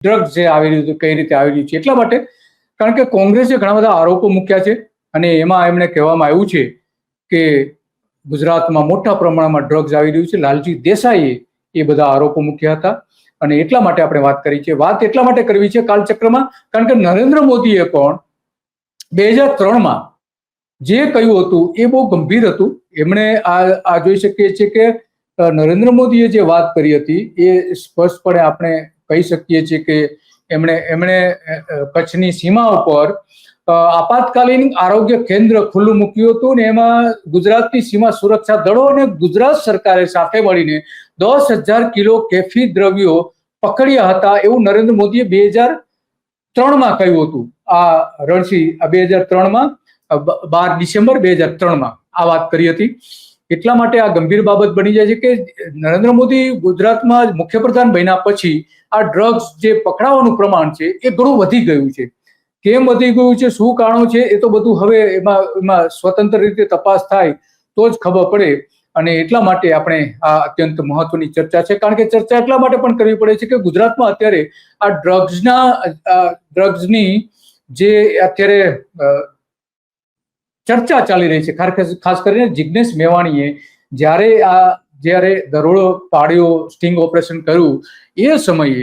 Drugs જે આવી રહ્યું હતું કઈ રીતે આવી રહ્યું છે, એટલા માટે કારણ કે કોંગ્રેસે ઘણા બધા આરોપો મૂક્યા છે અને એમાં એમણે કહેવામાં આવ્યું છે કે ગુજરાતમાં મોટા પ્રમાણમાં ડ્રગ્સ આવી રહ્યું છે. લાલજી દેસાઈએ એ બધા આરોપો મૂક્યા હતા અને એટલા માટે આપણે વાત કરી છે. વાત એટલા માટે કરવી છે કાલચક્રમાં કારણ કે નરેન્દ્ર મોદીએ પણ 2003માં જે કહ્યું હતું એ બહુ ગંભીર હતું. એમણે આ જોઈ શકીએ છીએ કે નરેન્દ્ર મોદીએ જે વાત કરી હતી એ સ્પષ્ટપણે આપણે કહી શકીએ છીએ કે એમણે કચ્છની સીમા ઉપર આપાતકાલીન આરોગ્ય કેન્દ્ર ખુલ્લું મૂક્યું હતું ને એમાં ગુજરાતની સીમા સુરક્ષા દળો અને ગુજરાત સરકારે સાથે મળીને 10,000 કિલો કેફી દ્રવ્યો પકડ્યા હતા એવું નરેન્દ્ર મોદીએ 2003માં કહ્યું હતું. આ રણસિંહ 2003માં 12 ડિસેમ્બર 2003માં આ વાત કરી હતી. એટલા માટે આ ગંભીર બાબત બની જાય છે કે નરેન્દ્ર મોદી ગુજરાતમાં મુખ્યપ્રધાન બન્યા પછી આ ડ્રગ્સ જે પકડાવાનું પ્રમાણ છે એ ઘણું વધી ગયું છે. કેમ વધી ગયું છે, શું કારણો છે, એ તો બધું હવે એમાં સ્વતંત્ર રીતે તપાસ થાય તો જ ખબર પડે. અને એટલા માટે આપણે આ અત્યંત મહત્વની ચર્ચા છે કારણ કે ચર્ચા એટલા માટે પણ કરવી પડે છે કે ગુજરાતમાં અત્યારે આ ડ્રગ્સની જે અત્યારે ચર્ચા ચાલી રહી છે, ખાસ કરીને જિગ્નેશ મેવાણીએ જ્યારે દરોડો પાડ્યો, સ્ટિંગ ઓપરેશન કર્યું, એ સમયે